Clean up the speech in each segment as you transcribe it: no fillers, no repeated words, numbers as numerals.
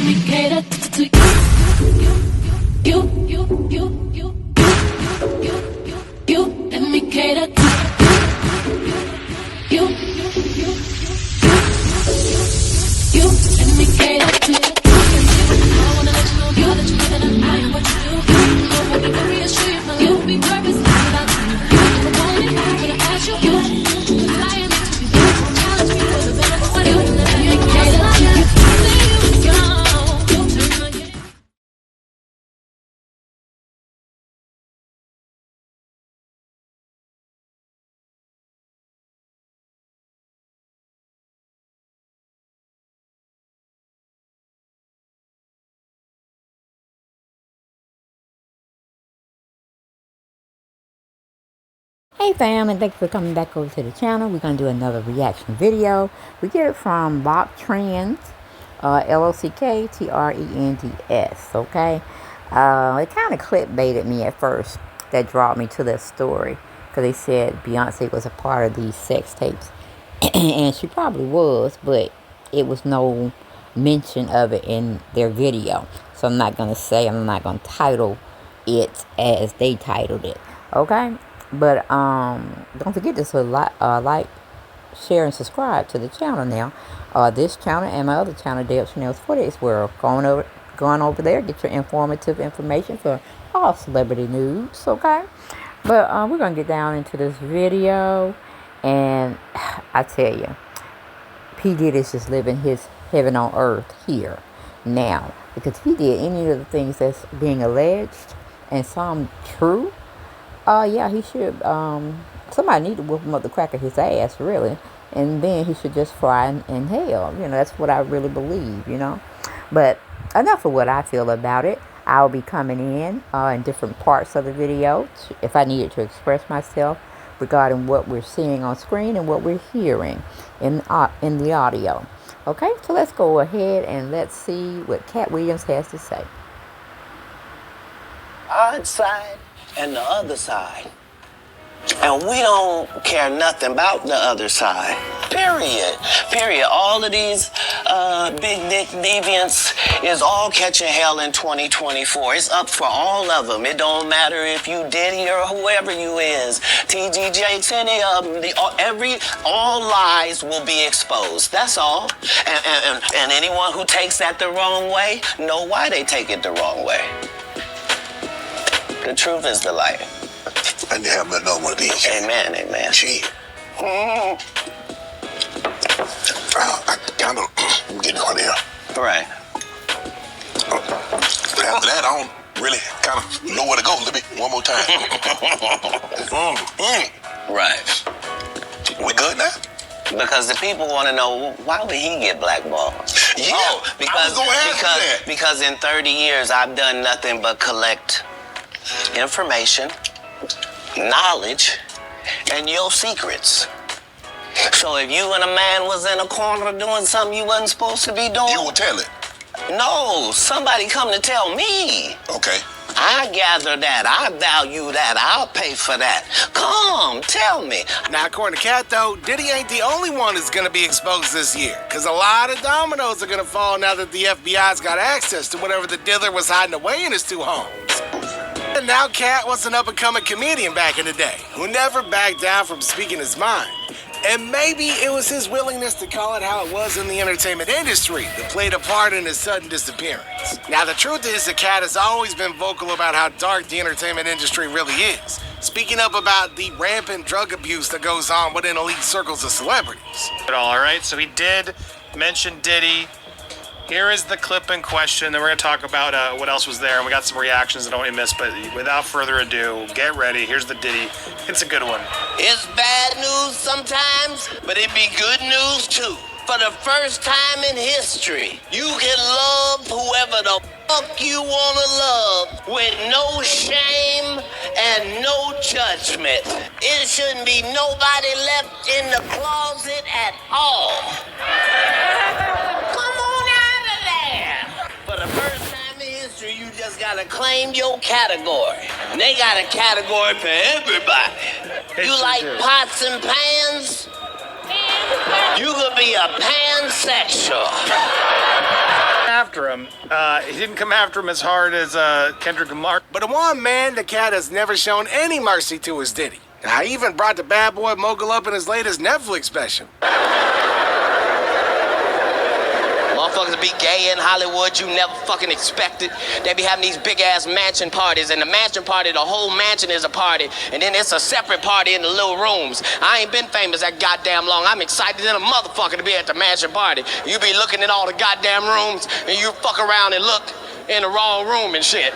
me cater to you. Let me cater to you. Let me cater to you. I wanna let you know that you're living and I am what you do. So I be curious, show you my love will be purpose without you. Never wanted, I'm gonna ask you. Cause I am into you. Challenge me for the better for you. Let me cater to you. Hey fam, and thanks for coming back over to the channel. We're going to do another reaction video. We get it from Lock Trends, LOCKTRENDS, okay? It kind of clickbaited me at first. That brought me to this story. Because they said Beyonce was a part of these sex tapes. And she probably was, but it was no mention of it in their video. So I'm not going to title it as they titled it, okay? But don't forget to like, share, and subscribe to the channel now. This channel and my other channel, Dale Chanel's Footage World. Going over there, get your informative information for all celebrity news, okay? But we're going to get down into this video. And I tell you, P. Diddy is just living his heaven on earth here now. Because he did any of the things that's being alleged and some true. Yeah, he should, somebody need to whoop him up the crack of his ass, really. And then he should just fry in hell. You know, that's what I really believe, you know. But enough of what I feel about it. I'll be coming in different parts of the video if I needed to express myself regarding what we're seeing on screen and what we're hearing in the audio. Okay, so let's go ahead and let's see what Katt Williams has to say. Our side and the other side. And we don't care nothing about the other side. Period. Period. All of these big dick deviants is all catching hell in 2024. It's up for all of them. It don't matter if you Diddy or whoever you is. TGJ, any of them. All lies will be exposed. That's all. And anyone who takes that the wrong way, know why they take it the wrong way. The truth is the light. I need to have another one of these. Amen, amen. Shit. I kind of getting on here. Right. After that, I don't really kind of know where to go. Let me one more time. Right. We good now? Because the people want to know, why would he get blackballed? Yeah, because in 30 years, I've done nothing but collect information, knowledge, and your secrets. So if you and a man was in a corner doing something you wasn't supposed to be doing, you would tell it. No, somebody come to tell me. Okay. I gather that, I value that, I'll pay for that. Come, tell me. Now, according to Katt, though, Diddy ain't the only one that's gonna be exposed this year. Cause a lot of dominoes are gonna fall now that the FBI's got access to whatever the dealer was hiding away in his two homes. And now Katt was an up-and-coming comedian back in the day, who never backed down from speaking his mind. And maybe it was his willingness to call it how it was in the entertainment industry that played a part in his sudden disappearance. Now, the truth is that Katt has always been vocal about how dark the entertainment industry really is, speaking up about the rampant drug abuse that goes on within elite circles of celebrities. All right, so he did mention Diddy. Here is the clip in question. Then we're going to talk about what else was there. And we got some reactions I don't want to miss. But without further ado, get ready. Here's the Diddy. It's a good one. It's bad news sometimes, but it be good news too. For the first time in history, you can love whoever the fuck you want to love with no shame and no judgment. It shouldn't be nobody left in the closet at all. Come on out of there. For the first time in history, you just gotta claim your category. And they got a category for everybody. You like pots and pans? You could be a pansexual. after him. He didn't come after him as hard as Kendrick Lamar. But the one man the Katt has never shown any mercy to is Diddy. I even brought the bad boy mogul up in his latest Netflix special. Motherfuckers be gay in Hollywood, you never fucking expected. They be having these big ass mansion parties, and the mansion party, the whole mansion is a party, and then it's a separate party in the little rooms. I ain't been famous that goddamn long. I'm excited than a motherfucker to be at the mansion party. You be looking at all the goddamn rooms, and you fuck around and look in the wrong room and shit.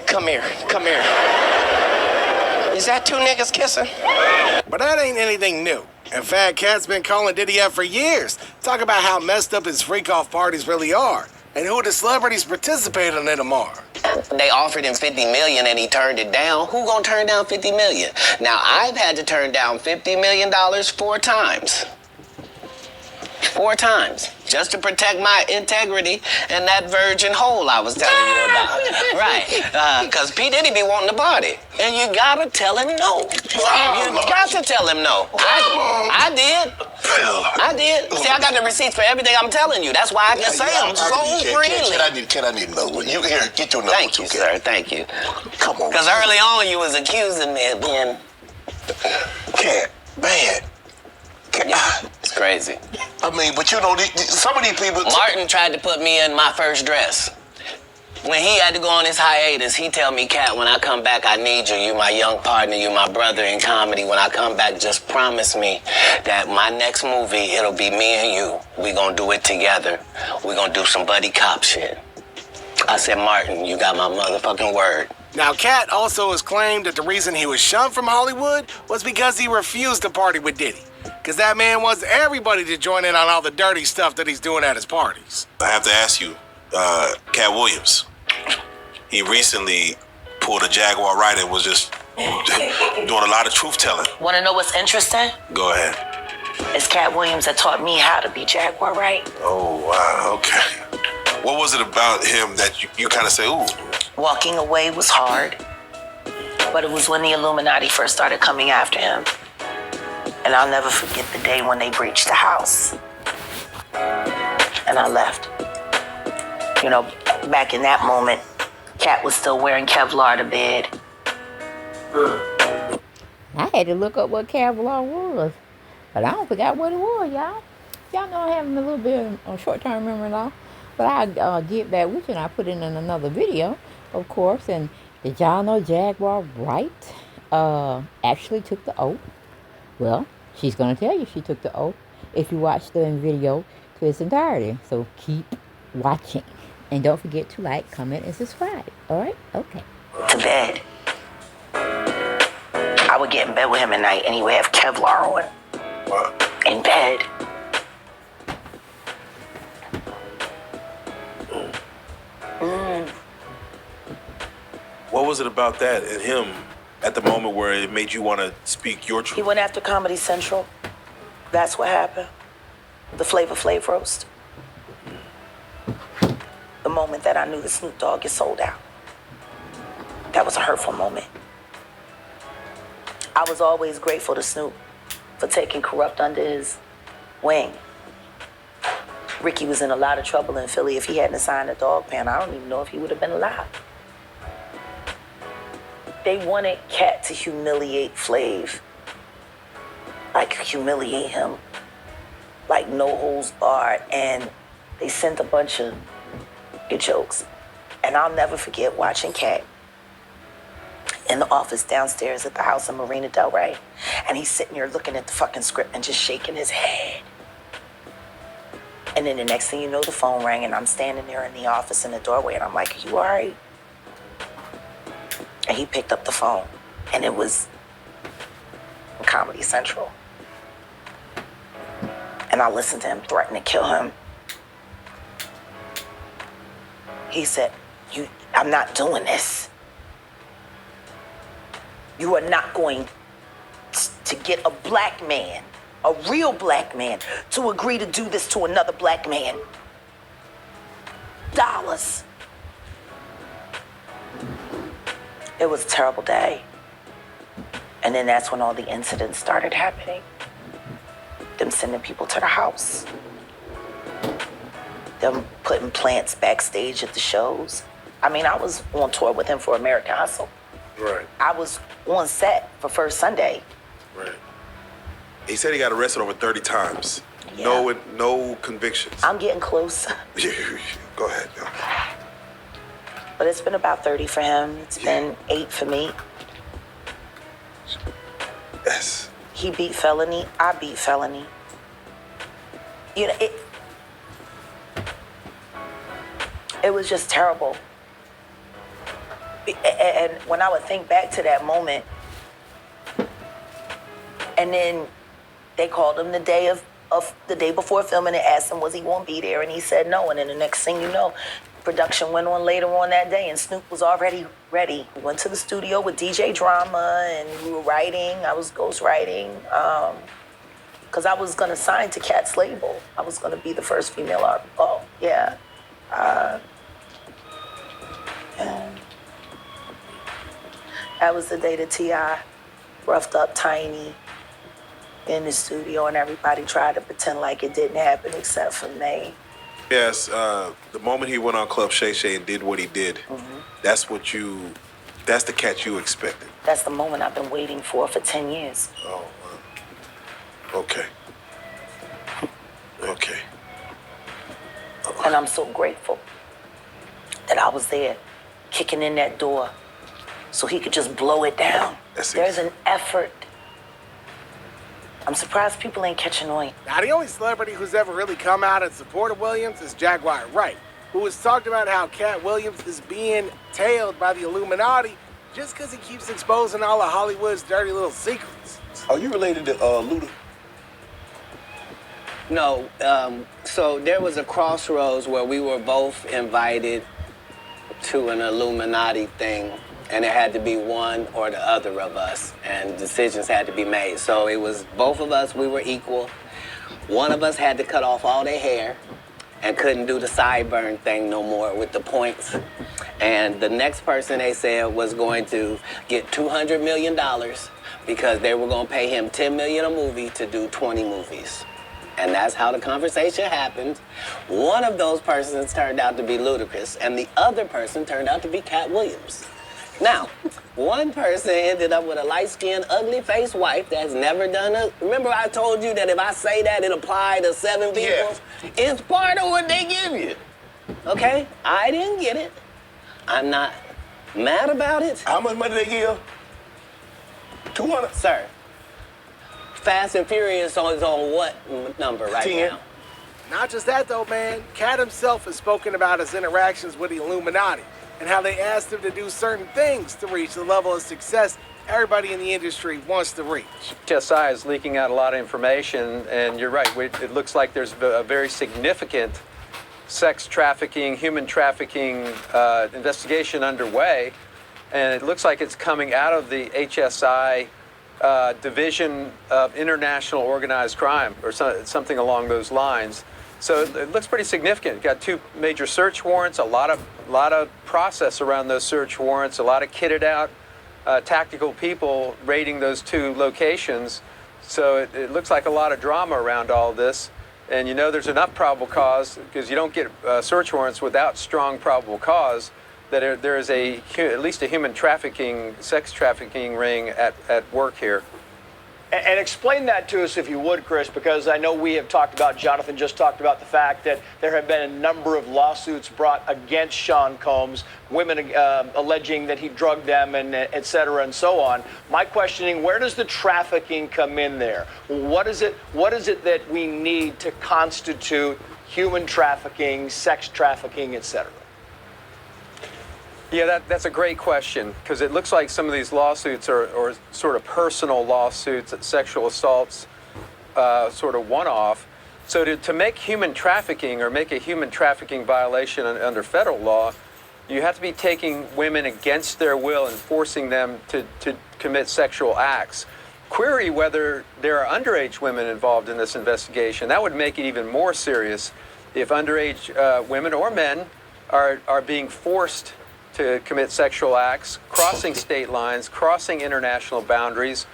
Come here, come here. Is that two niggas kissing? But that ain't anything new. In fact, Katt's been calling Diddy up for years. Talk about how messed up his freak-off parties really are, and who the celebrities participating in them are. They offered him $50 million and he turned it down. Who gonna turn down $50 million? Now, I've had to turn down $50 million 4 times. 4 times. Just to protect my integrity and that virgin hole I was telling you about. Right. Because P. Diddy be wanting to party. And you gotta tell him no. You got to tell him no. I did. I did. See, I got the receipts for everything I'm telling you. That's why I can say them so freely. Can I need another one? You here, get your number. Thank you, sir. Thank you. Come on. Because early on you was accusing me of being... Katt, man. Yeah, it's crazy. I mean, but you know, some of these people... Martin tried to put me in my first dress. When he had to go on his hiatus, he tell me, Katt, when I come back, I need you. You my young partner. You my brother in comedy. When I come back, just promise me that my next movie, it'll be me and you. We gonna do it together. We gonna do some buddy cop shit. I said, Martin, you got my motherfucking word. Now, Katt also has claimed that the reason he was shunned from Hollywood was because he refused to party with Diddy. Because that man wants everybody to join in on all the dirty stuff that he's doing at his parties. I have to ask you, Katt Williams, he recently pulled a Jaguar ride and was just doing a lot of truth-telling. Want to know what's interesting? Go ahead. It's Katt Williams that taught me how to be Jaguar right. Oh, wow, okay. What was it about him that you kind of say, ooh? Walking away was hard, but it was when the Illuminati first started coming after him. And I'll never forget the day when they breached the house. And I left. You know, back in that moment, Katt was still wearing Kevlar to bed. I had to look up what Kevlar was, but I don't forgot what it was, y'all. Y'all know I'm having a little bit of short-term memory loss, but I'll get back with you and I'll put it in another video, of course. And did y'all know Jaguar Wright actually took the oath? Well, she's going to tell you she took the oath if you watch the video to its entirety. So keep watching. And don't forget to like, comment, and subscribe. All right? Okay. To bed. I would get in bed with him at night and he would have Kevlar on. What? In bed. What was it about that and him at the moment where it made you want to speak your truth? He went after Comedy Central. That's what happened. The Flavor Flav roast. The moment that I knew the Snoop Dogg is sold out. That was a hurtful moment. I was always grateful to Snoop for taking Corrupt under his wing. Ricky was in a lot of trouble in Philly. If he hadn't signed a dog pan, I don't even know if he would have been alive. They wanted Katt to humiliate Flav. Like, humiliate him. Like, no holds barred. And they sent a bunch of good jokes. And I'll never forget watching Katt in the office downstairs at the house in Marina Del Rey. And he's sitting there looking at the fucking script and just shaking his head. And then the next thing you know, the phone rang and I'm standing there in the office in the doorway and I'm like, are you all right? And he picked up the phone and it was Comedy Central. And I listened to him threaten to kill him. He said, I'm not doing this. You are not going to get a black man, a real black man, to agree to do this to another black man. Dollars. It was a terrible day. And then that's when all the incidents started happening. Them sending people to the house. Them putting plants backstage at the shows. I mean, I was on tour with him for American Hustle. Right. I was on set for First Sunday. Right. He said he got arrested over 30 times. Yeah. No convictions. I'm getting close. Go ahead. Yo. But it's been about 30 for him. It's been 8 for me. Yes. He beat felony. I beat felony. You know, it was just terrible. And when I would think back to that moment, and then they called him the day before filming and asked him was he going to be there, and he said no. And then the next thing you know, production went on later on that day, and Snoop was already ready. We went to the studio with DJ Drama, and we were writing. I was ghostwriting, because I was going to sign to Katt's label. I was going to be the first female artist. Oh, yeah. And that was the day that T.I. roughed up Tiny in the studio, and everybody tried to pretend like it didn't happen except for me. Yes, the moment he went on Club Shay Shay and did what he did, that's the Katt you expected. That's the moment I've been waiting for 10 years. Oh, okay. Okay. And I'm so grateful that I was there, kicking in that door, so he could just blow it down. There's an effort. I'm surprised people ain't catching on. Now, the only celebrity who's ever really come out in support of Williams is Jaguar Wright, who has talked about how Katt Williams is being tailed by the Illuminati just because he keeps exposing all of Hollywood's dirty little secrets. Are you related to Luda? No, so there was a crossroads where we were both invited to an Illuminati thing, and it had to be one or the other of us, and decisions had to be made. So it was both of us, we were equal. One of us had to cut off all their hair and couldn't do the sideburn thing no more with the points. And the next person, they said, was going to get $200 million because they were going to pay him $10 million a movie to do 20 movies. And that's how the conversation happened. One of those persons turned out to be Ludacris, and the other person turned out to be Katt Williams. Now, one person ended up with a light-skinned, ugly-faced wife that's never done a... Remember I told you that if I say that, it applied to 7 people? Yeah. It's part of what they give you. Okay? I didn't get it. I'm not mad about it. How much money they give? 200? Sir, Fast and Furious is on what number right 10. now? Not just that, though, man. Katt himself has spoken about his interactions with the Illuminati and how they asked him to do certain things to reach the level of success everybody in the industry wants to reach. HSI is leaking out a lot of information, and you're right. It looks like there's a very significant sex trafficking, human trafficking investigation underway, and it looks like it's coming out of the HSI Division of International Organized Crime, or something along those lines. So it looks pretty significant. Got 2 major search warrants, a lot of process around those search warrants, a lot of kitted out tactical people raiding those 2 locations. So it looks like a lot of drama around all this. And you know there's enough probable cause, because you don't get search warrants without strong probable cause, that there is at least a human trafficking, sex trafficking ring at work here. And explain that to us, if you would, Chris, because I know we have talked about, Jonathan just talked about the fact that there have been a number of lawsuits brought against Sean Combs, women alleging that he drugged them, and et cetera, and so on. My questioning, where does the trafficking come in there? What is it that we need to constitute human trafficking, sex trafficking, et cetera? Yeah, that's a great question, because it looks like some of these lawsuits are sort of personal lawsuits, sexual assaults, sort of one-off. So to make human trafficking or make a human trafficking violation under federal law, you have to be taking women against their will and forcing them to commit sexual acts. Query whether there are underage women involved in this investigation. That would make it even more serious if underage women or men are being forced to commit sexual acts, crossing state lines, crossing international boundaries.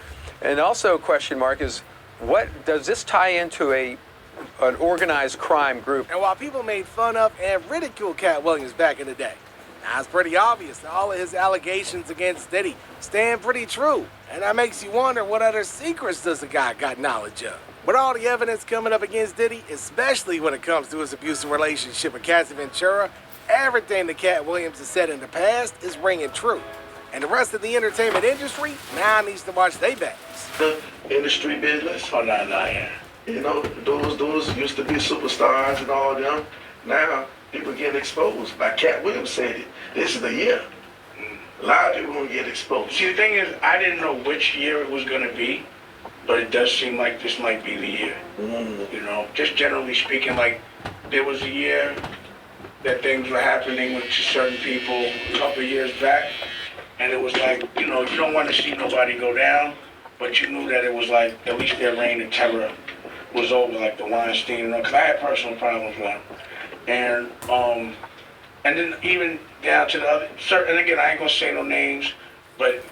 And also, question mark is, what does this tie into an organized crime group? And while people made fun of and ridiculed Katt Williams back in the day, now it's pretty obvious that all of his allegations against Diddy stand pretty true. And that makes you wonder, what other secrets does the guy got knowledge of? With all the evidence coming up against Diddy, especially when it comes to his abusive relationship with Cassie Ventura, everything that Katt Williams has said in the past is ringing true. And the rest of the entertainment industry now needs to watch their backs. The industry business. Oh, no, yeah. You know, those used to be superstars and all them. Now, people getting exposed. Like Katt Williams said it. This is the year. A lot of people gonna get exposed. See, the thing is, I didn't know which year it was gonna be, but it does seem like this might be the year. You know, just generally speaking, like, there was a year that things were happening with certain people a couple of years back, and it was like, you know, you don't want to see nobody go down, but you knew that it was like, at least their reign of terror was over, like the Weinstein and all, because I had personal problems with him. And then even down to the other, and again, I ain't gonna say no names, but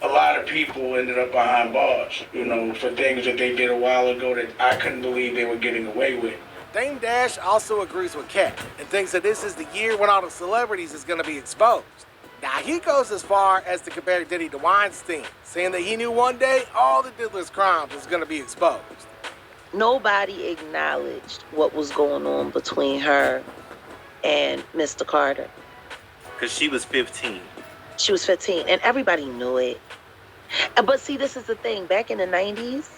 a lot of people ended up behind bars, you know, for things that they did a while ago that I couldn't believe they were getting away with. Dame Dash also agrees with Katt and thinks that this is the year when all the celebrities is gonna be exposed. Now, he goes as far as to compare Diddy to Weinstein, saying that he knew one day all the Diddler's crimes was gonna be exposed. Nobody acknowledged what was going on between her and Mr. Carter. Because she was 15. She was 15, and everybody knew it. But see, this is the thing. Back in the 90s,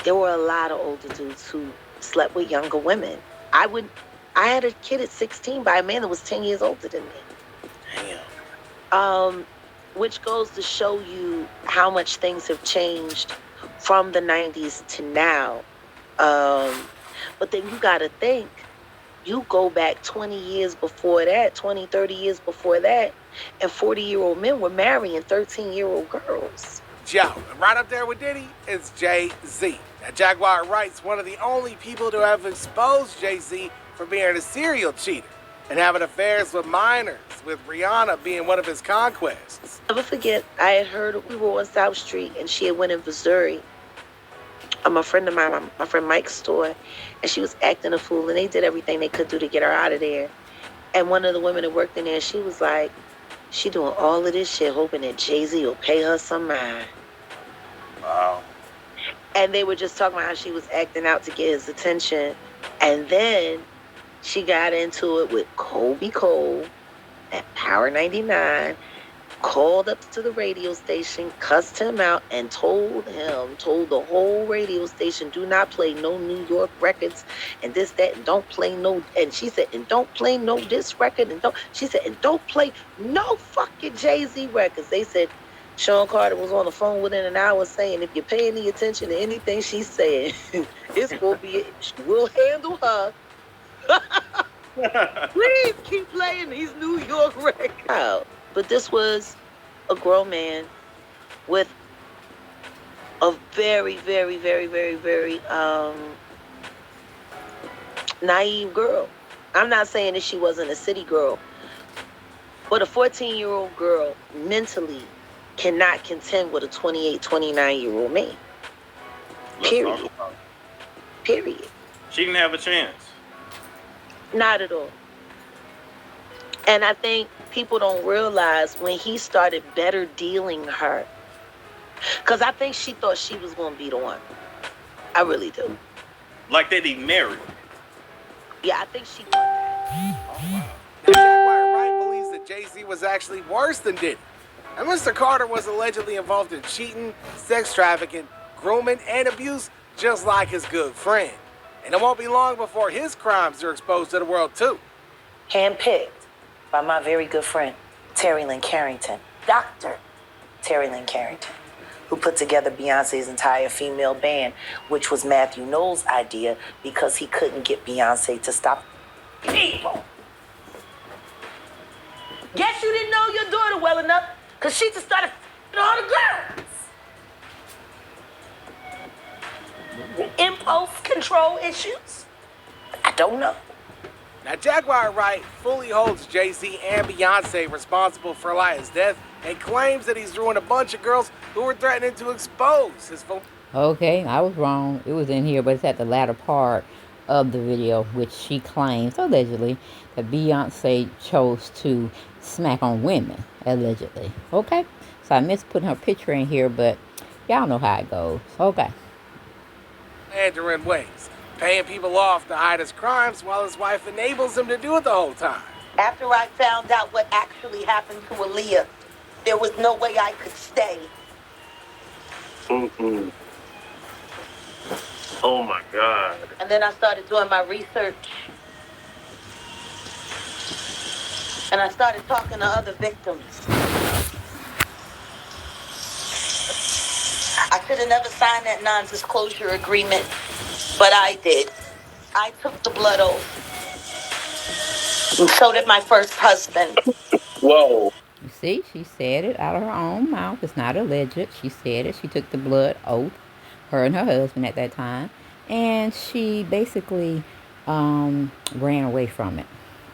there were a lot of older dudes who slept with younger women. I had a kid at 16 by a man that was 10 years older than me. Damn. Which goes to show you how much things have changed from the 90s to now. But then you got to think, you go back 20 years before that, 20, 30 years before that, and 40-year-old men were marrying 13-year-old girls. Joe, and right up there with Diddy is Jay-Z. Now, Jaguar Wright's one of the only people to have exposed Jay-Z for being a serial cheater and having affairs with minors, with Rihanna being one of his conquests. Never forget, I had heard we were on South Street, and she had went in Missouri. A friend of mine, my friend Mike's store, and she was acting a fool, and they did everything they could do to get her out of there. And one of the women that worked in there, she was like, she doing all of this shit hoping that Jay-Z will pay her some mind. Wow. And they were just talking about how she was acting out to get his attention. And then she got into it with Kobe Cole at Power 99, called up to the radio station, cussed him out, and told the whole radio station, do not play no New York records, and this, that, and don't play no, and she said, and don't play no this record, and don't play no fucking Jay-Z records. They said Sean Carter was on the phone within an hour saying, if you pay any attention to anything she said, it's gonna be, we'll handle her. Please keep playing these New York records. But this was a grown man with a very, very, very, very, very naive girl. I'm not saying that she wasn't a city girl, but a 14-year-old girl mentally cannot contend with a 28, 29-year-old man. Period. Period. She didn't have a chance. Not at all. And I think people don't realize when he started better dealing her, because I think she thought she was going to be the one. I really do. Like they'd be married. Yeah, I think she thought that. Oh, wow. Now, Jaguar Wright believes that Jay-Z was actually worse than Diddy. And Mr. Carter was allegedly involved in cheating, sex trafficking, grooming, and abuse, just like his good friend. And it won't be long before his crimes are exposed to the world, too. Handpicked by my very good friend, Terry Lynn Carrington, Dr. Terry Lynn Carrington, who put together Beyonce's entire female band, which was Matthew Knowles' idea because he couldn't get Beyonce to stop people. Guess you didn't know your daughter well enough, because she just started f***ing all the girls. Impulse control issues? I don't know. Now, Jaguar Wright fully holds Jay-Z and Beyonce responsible for Elias' death and claims that he's ruined a bunch of girls who were threatening to expose his phone. Okay, I was wrong. It was in here, but it's at the latter part of the video, which she claims, allegedly, that Beyonce chose to smack on women, allegedly. Okay? So I missed putting her picture in here, but y'all know how it goes. Okay. Mandarin ways, paying people off to hide his crimes while his wife enables him to do it the whole time. After I found out what actually happened to Aaliyah, there was no way I could stay. Mm-mm. Oh my God. And then I started doing my research. And I started talking to other victims. I should have never signed that non-disclosure agreement, but I did. I took the blood oath. And so did my first husband. Whoa. You see, she said it out of her own mouth. It's not alleged. She said it. She took the blood oath, her and her husband at that time. And she basically ran away from it,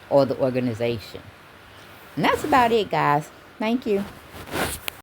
or the organization. And that's about it, guys. Thank you.